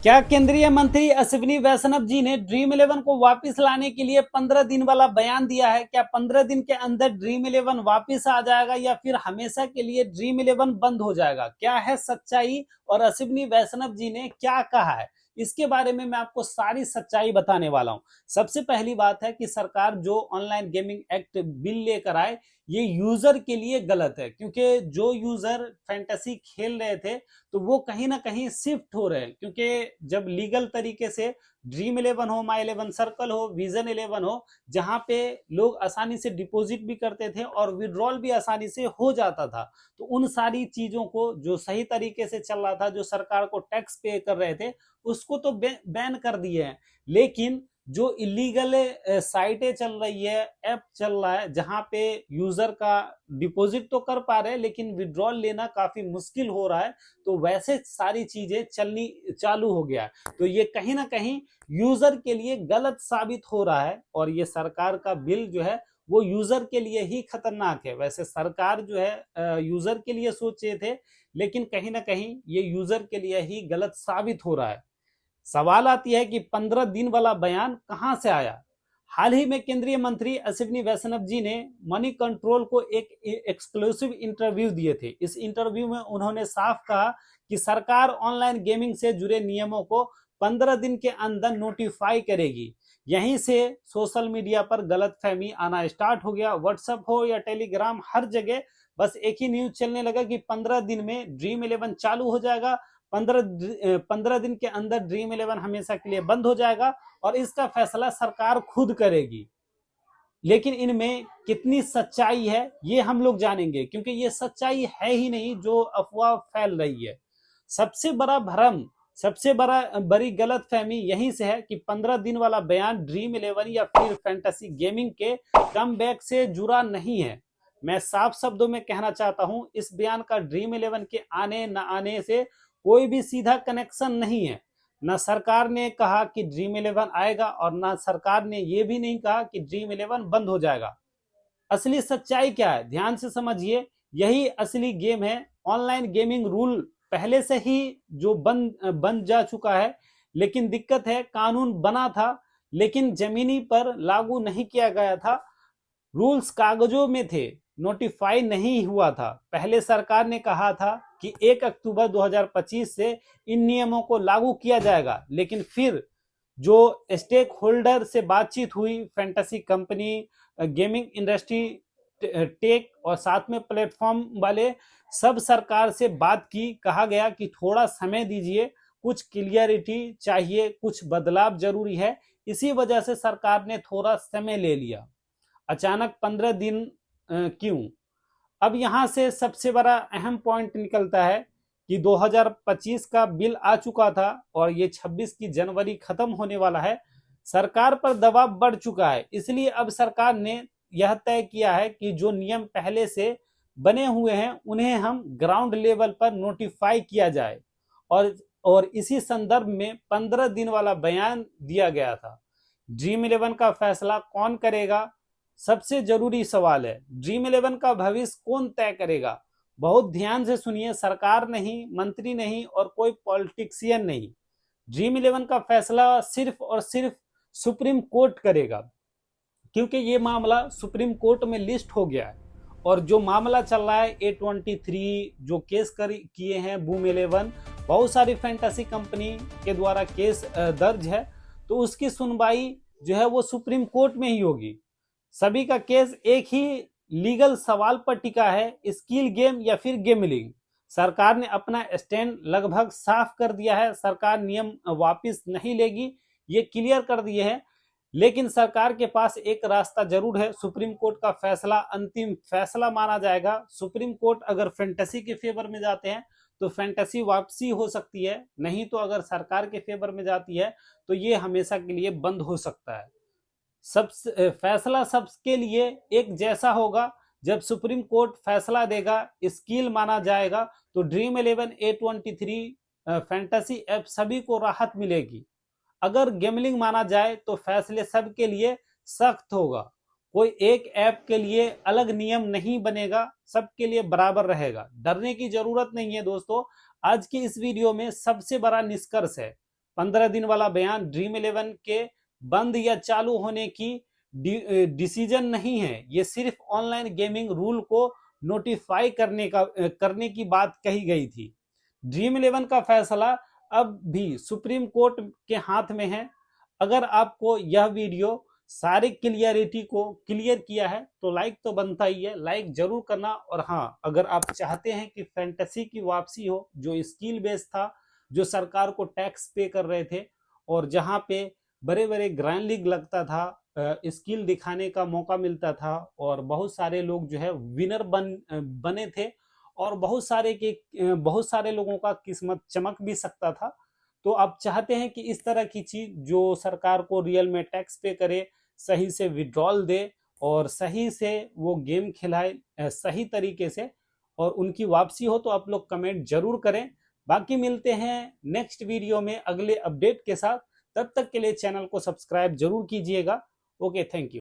क्या केंद्रीय मंत्री अश्विनी वैष्णव जी ने ड्रीम इलेवन को वापस लाने के लिए 15 दिन वाला बयान दिया है? क्या 15 दिन के अंदर ड्रीम इलेवन वापस आ जाएगा या फिर हमेशा के लिए ड्रीम इलेवन बंद हो जाएगा? क्या है सच्चाई और अश्विनी वैष्णव जी ने क्या कहा है, इसके बारे में मैं आपको सारी सच्चाई बताने वाला हूं। सबसे पहली बात है कि सरकार जो ऑनलाइन गेमिंग एक्ट बिल लेकर आए, ये यूजर के लिए गलत है, क्योंकि जो यूजर फैंटेसी खेल रहे थे तो वो कहीं ना कहीं शिफ्ट हो रहे हैं। क्योंकि जब लीगल तरीके से ड्रीम इलेवन हो, माई इलेवन सर्कल हो, विजन इलेवन हो, जहां पे लोग आसानी से डिपॉजिट भी करते थे और विड्रॉल भी आसानी से हो जाता था, तो उन सारी चीजों को जो सही तरीके से चल रहा था, जो सरकार को टैक्स पे कर रहे थे, उसको तो बैन कर दिए हैं। लेकिन जो इलीगल साइटें चल रही है, ऐप चल रहा है, जहां पे यूजर का डिपॉजिट तो कर पा रहे हैं लेकिन विड्रॉल लेना काफी मुश्किल हो रहा है, तो वैसे सारी चीजें चलनी चालू हो गया है। तो ये कहीं ना कहीं यूजर के लिए गलत साबित हो रहा है और ये सरकार का बिल जो है वो यूजर के लिए ही खतरनाक है। वैसे सरकार जो है यूजर के लिए सोचे थे, लेकिन कहीं ना कहीं ये यूजर के लिए ही गलत साबित हो रहा है। सवाल आती है कि 15 दिन वाला बयान कहां से आया? हाल ही में केंद्रीय मंत्री अश्विनी वैष्णव जी ने मनी कंट्रोल को एक एक्सक्लूसिव इंटरव्यू दिए थे। इस इंटरव्यू में उन्होंने साफ कहा कि सरकार ऑनलाइन गेमिंग से जुड़े नियमों को 15 दिन के अंदर नोटिफाई करेगी। यहीं से सोशल मीडिया पर गलतफहमी आना स्टार्ट हो गया। व्हाट्सएप हो या टेलीग्राम, हर जगह बस एक ही न्यूज चलने लगा कि 15 दिन में ड्रीम इलेवन चालू हो जाएगा, 15 दिन के अंदर ड्रीम इलेवन हमेशा के लिए बंद हो जाएगा और इसका फैसला सरकार खुद करेगी। लेकिन इनमें कितनी सच्चाई है ये हम लोग जानेंगे, क्योंकि ये सच्चाई है ही नहीं जो अफवाह फैल रही है। सबसे बड़ा भ्रम, सबसे बड़ी गलत फहमी यहीं से है कि 15 दिन वाला बयान ड्रीम इलेवन या फिर फैंटेसी गेमिंग के कम बैक से जुड़ा नहीं है। मैं साफ शब्दों में कहना चाहता हूं, इस बयान का ड्रीम इलेवन के आने न आने से कोई भी सीधा कनेक्शन नहीं है। न सरकार ने कहा कि ड्रीम इलेवन आएगा और न सरकार ने यह भी नहीं कहा कि ड्रीम इलेवन बंद हो जाएगा। असली सच्चाई क्या है, ध्यान से समझिए। यही असली गेम है। ऑनलाइन गेमिंग रूल पहले से ही जो बन जा चुका है, लेकिन दिक्कत है कानून बना था लेकिन जमीनी पर लागू नहीं किया गया था। रूल्स कागजों में थे, नोटिफाई नहीं हुआ था। पहले सरकार ने कहा था कि 1 अक्टूबर 2025 से इन नियमों को लागू किया जाएगा, लेकिन फिर जो स्टेक होल्डर से बातचीत हुई, fantasy company, gaming industry, tech और साथ में प्लेटफॉर्म वाले, सब सरकार से बात की। कहा गया कि थोड़ा समय दीजिए, कुछ क्लियरिटी चाहिए, कुछ बदलाव जरूरी है। इसी वजह से सरकार ने थोड़ा समय ले लिया। अचानक 15 दिन क्यों? अब यहां से सबसे बड़ा अहम पॉइंट निकलता है कि 2025 का बिल आ चुका था और ये 26 की जनवरी खत्म होने वाला है। सरकार पर दबाव बढ़ चुका है, इसलिए अब सरकार ने यह तय किया है कि जो नियम पहले से बने हुए हैं उन्हें हम ग्राउंड लेवल पर नोटिफाई किया जाए। और इसी संदर्भ में 15 दिन वाला बयान दिया गया था। ड्रीम इलेवन का फैसला कौन करेगा? सबसे जरूरी सवाल है, ड्रीम इलेवन का भविष्य कौन तय करेगा? बहुत ध्यान से सुनिए, सरकार नहीं, मंत्री नहीं और कोई पॉलिटिशियन नहीं। ड्रीम इलेवन का फैसला सिर्फ और सिर्फ सुप्रीम कोर्ट करेगा, क्योंकि ये मामला सुप्रीम कोर्ट में लिस्ट हो गया है। और जो मामला चल रहा है A23 जो केस किए हैं बूम इलेवन, बहुत सारी फैंटेसी कंपनी के द्वारा केस दर्ज है, तो उसकी सुनवाई जो है वो सुप्रीम कोर्ट में ही होगी। सभी का केस एक ही लीगल सवाल पर टिका है, स्किल गेम या फिर गेमलिंग। सरकार ने अपना स्टैंड लगभग साफ कर दिया है। सरकार नियम वापस नहीं लेगी, ये क्लियर कर दिए है। लेकिन सरकार के पास एक रास्ता जरूर है, सुप्रीम कोर्ट का फैसला अंतिम फैसला माना जाएगा। सुप्रीम कोर्ट अगर फैंटेसी के फेवर में जाते हैं तो फैंटेसी वापसी हो सकती है, नहीं तो अगर सरकार के फेवर में जाती है तो ये हमेशा के लिए बंद हो सकता है। फैसला सबके लिए एक जैसा होगा। जब सुप्रीम कोर्ट फैसला देगा, स्किल माना जाएगा, तो dream eleven A23 fantasy app सभी को राहत मिलेगी। अगर गेमलिंग माना जाए तो फैसले सबके लिए सख्त होगा। कोई एक ऐप के लिए अलग नियम नहीं बनेगा, सबके लिए बराबर रहेगा। डरने की जरूरत नहीं है दोस्तों। आज की इस वीडियो में सबसे बड़ा निष्कर्ष है, 15 दिन वाला बयान ड्रीम 11 के बंद या चालू होने की डिसीजन नहीं है, ये सिर्फ ऑनलाइन गेमिंग रूल को नोटिफाई करने की बात कही गई थी। ड्रीम 11 का फैसला अब भी सुप्रीम कोर्ट के हाथ में है। अगर आपको यह वीडियो सारी क्लियरिटी को क्लियर किया है तो लाइक तो बनता ही है, लाइक जरूर करना। और हाँ, अगर आप चाहते हैं कि फैंटेसी की वापसी हो, जो स्किल बेस्ड था, जो सरकार को टैक्स पे कर रहे थे और जहां पे बड़े बड़े ग्रैंड लीग लगता था, स्किल दिखाने का मौका मिलता था और बहुत सारे लोग जो है विनर बने थे और बहुत सारे लोगों का किस्मत चमक भी सकता था। तो आप चाहते हैं कि इस तरह की चीज जो सरकार को रियल में टैक्स पे करे, सही से विड्रॉल दे और सही से वो गेम खिलाए सही तरीके से, और उनकी वापसी हो, तो आप लोग कमेंट जरूर करें। बाकी मिलते हैं नेक्स्ट वीडियो में अगले अपडेट के साथ। तब तक के लिए चैनल को सब्सक्राइब जरूर कीजिएगा। Okay, thank you.